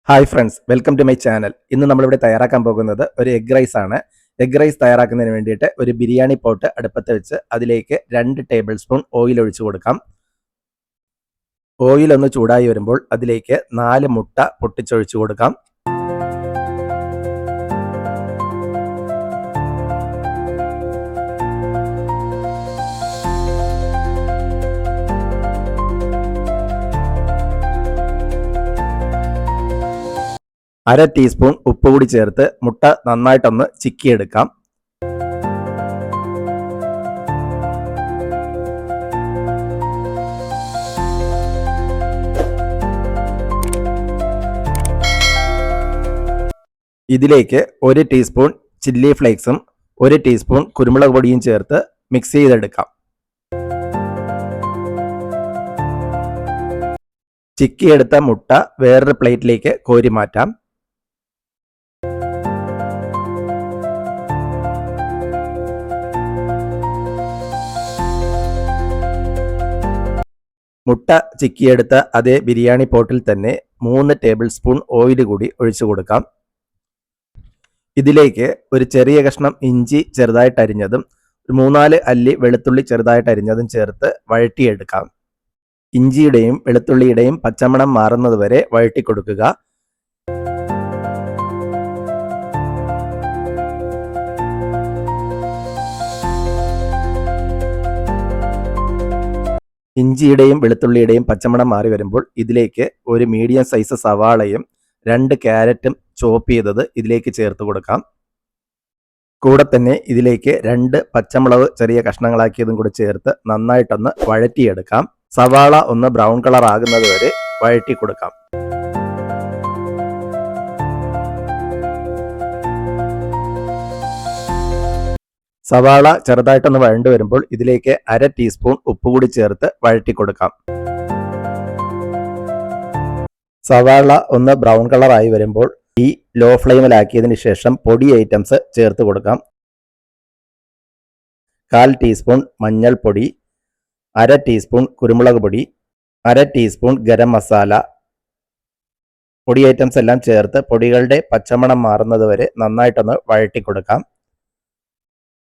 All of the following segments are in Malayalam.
Hi friends, welcome to my channel. ഇന്ന് നമ്മളിവിടെ തയ്യാറാക്കാൻ പോകുന്നത് ഒരു എഗ് റൈസ് ആണ്. എഗ് റൈസ് തയ്യാറാക്കുന്നതിന് വേണ്ടിയിട്ട് ഒരു ബിരിയാണി പോട്ട് അടുപ്പത്ത് വെച്ച് അതിലേക്ക് 2 ടേബിൾ സ്പൂൺ ഓയിൽ ഒഴിച്ചു കൊടുക്കാം. ഓയിൽ ഒന്ന് ചൂടായി വരുമ്പോൾ അതിലേക്ക് 4 മുട്ട പൊട്ടിച്ചൊഴിച്ചു കൊടുക്കാം. അര ടീസ്പൂൺ ഉപ്പ് കൂടി ചേർത്ത് മുട്ട നന്നായിട്ടൊന്ന് ചിക്കിയെടുക്കാം. ഇതിലേക്ക് 1 ടീസ്പൂൺ ചില്ലി ഫ്ലേക്സും 1 ടീസ്പൂൺ കുരുമുളക് പൊടിയും ചേർത്ത് മിക്സ് ചെയ്തെടുക്കാം. ചിക്കിയെടുത്ത മുട്ട വേറൊരു പ്ലേറ്റിലേക്ക് കോരി മാറ്റാം. മുട്ട ചിക്കിയെടുത്ത അതേ ബിരിയാണി പോട്ടിൽ തന്നെ 3 ടേബിൾ സ്പൂൺ ഓയിൽ കൂടി ഒഴിച്ചു കൊടുക്കാം. ഇതിലേക്ക് ഒരു ചെറിയ കഷ്ണം ഇഞ്ചി ചെറുതായിട്ട് അരിഞ്ഞതും 3-4 അല്ലി വെളുത്തുള്ളി ചെറുതായിട്ട് അരിഞ്ഞതും ചേർത്ത് വഴറ്റിയെടുക്കാം. ഇഞ്ചിയുടെയും വെളുത്തുള്ളിയുടെയും പച്ചമണം മാറുന്നത് വരെ വഴറ്റി കൊടുക്കുക. ഇഞ്ചിയുടെയും വെളുത്തുള്ളിയുടെയും പച്ചമണം മാറി വരുമ്പോൾ ഇതിലേക്ക് ഒരു മീഡിയം സൈസ് സവാളയും 2 ക്യാരറ്റും ചോപ്പ് ചെയ്തത് ഇതിലേക്ക് ചേർത്ത് കൊടുക്കാം. കൂടെ തന്നെ ഇതിലേക്ക് 2 പച്ചമുളക് ചെറിയ കഷ്ണങ്ങളാക്കിയതും കൂടി ചേർത്ത് നന്നായിട്ടൊന്ന് വഴറ്റിയെടുക്കാം. സവാള ഒന്ന് ബ്രൗൺ കളർ ആകുന്നത് വരെ വഴറ്റി കൊടുക്കാം. സവാള ചെറുതായിട്ടൊന്ന് വഴണ്ടു വരുമ്പോൾ ഇതിലേക്ക് അര ടീസ്പൂൺ ഉപ്പ് കൂടി ചേർത്ത് വഴറ്റി കൊടുക്കാം. സവാള ഒന്ന് ബ്രൗൺ കളറായി വരുമ്പോൾ ഈ ലോ ഫ്ലെയിമിലാക്കിയതിന് ശേഷം പൊടി ഐറ്റംസ് ചേർത്ത് കൊടുക്കാം. 1/4 ടീസ്പൂൺ മഞ്ഞൾപ്പൊടി, അര ടീസ്പൂൺ കുരുമുളക് പൊടി, അര ടീസ്പൂൺ ഗരം മസാല. പൊടി ഐറ്റംസ് എല്ലാം ചേർത്ത് പൊടികളുടെ പച്ചമണം മാറുന്നത് വരെ നന്നായിട്ടൊന്ന് വഴറ്റി കൊടുക്കാം.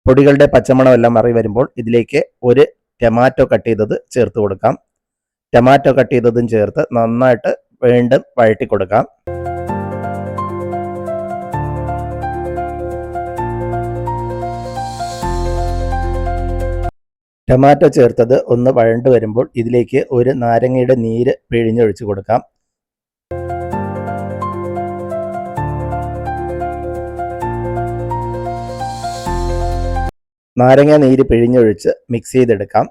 പൊടികളുടെ പച്ചമണം എല്ലാം മാറി വരുമ്പോൾ ഇതിലേക്ക് ഒരു ടൊമാറ്റോ കട്ട് ചെയ്തത് ചേർത്ത് കൊടുക്കാം. ടൊമാറ്റോ കട്ട് ചെയ്തതും ചേർത്ത് നന്നായിട്ട് വീണ്ടും വഴറ്റി കൊടുക്കാം. ടൊമാറ്റോ ചേർത്തത് ഒന്ന് വഴണ്ടു വരുമ്പോൾ ഇതിലേക്ക് ഒരു നാരങ്ങയുടെ നീര് പിഴിഞ്ഞൊഴിച്ചു കൊടുക്കാം. നാരങ്ങ നീര് പിഴിഞ്ഞൊഴിച്ച് മിക്സ് ചെയ്തെടുക്കാം.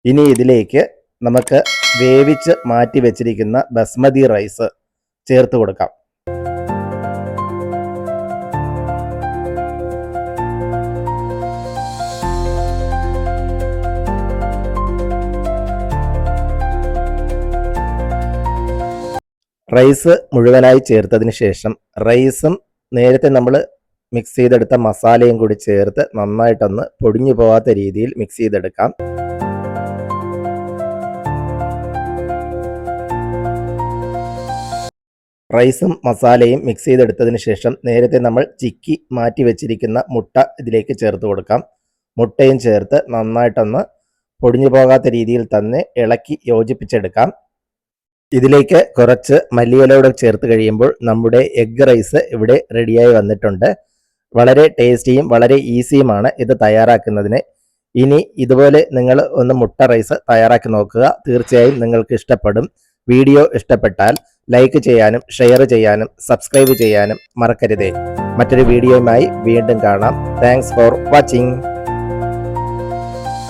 ഇനി ഇതിലേക്ക് നമുക്ക് വേവിച്ച് മാറ്റി വെച്ചിരിക്കുന്ന ബസ്മതി റൈസ് ചേർത്ത് കൊടുക്കാം. റൈസ് മുഴുവനായി ചേർത്തതിന് ശേഷം റൈസും നേരത്തെ നമ്മൾ മിക്സ് ചെയ്തെടുത്ത മസാലയും കൂടി ചേർത്ത് നന്നായിട്ടൊന്ന് പൊടിഞ്ഞു പോകാത്ത രീതിയിൽ മിക്സ് ചെയ്തെടുക്കാം. റൈസും മസാലയും മിക്സ് ചെയ്തെടുത്തതിന് ശേഷം നേരത്തെ നമ്മൾ ചിക്കി മാറ്റി വെച്ചിരിക്കുന്ന മുട്ട ഇതിലേക്ക് ചേർത്ത് കൊടുക്കാം. മുട്ടയും ചേർത്ത് നന്നായിട്ടൊന്ന് പൊടിഞ്ഞു പോകാത്ത രീതിയിൽ തന്നെ ഇളക്കി യോജിപ്പിച്ചെടുക്കാം. ഇതിലേക്ക് കുറച്ച് മല്ലിയിലയോടെ ചേർത്ത് കഴിയുമ്പോൾ നമ്മുടെ എഗ് റൈസ് ഇവിടെ റെഡിയായി വന്നിട്ടുണ്ട്. വളരെ ടേസ്റ്റിയും വളരെ ഈസിയുമാണ് ഇത് തയ്യാറാക്കുന്നതിന്. ഇനി ഇതുപോലെ നിങ്ങൾ ഒന്ന് മുട്ട റൈസ് തയ്യാറാക്കി നോക്കുക. തീർച്ചയായും നിങ്ങൾക്ക് ഇഷ്ടപ്പെടും. വീഡിയോ ഇഷ്ടപ്പെട്ടാൽ ലൈക്ക് ചെയ്യാനും ഷെയർ ചെയ്യാനും സബ്സ്ക്രൈബ് ചെയ്യാനും മറക്കരുതേ. മറ്റൊരു വീഡിയോയുമായി വീണ്ടും കാണാം. Thanks for watching.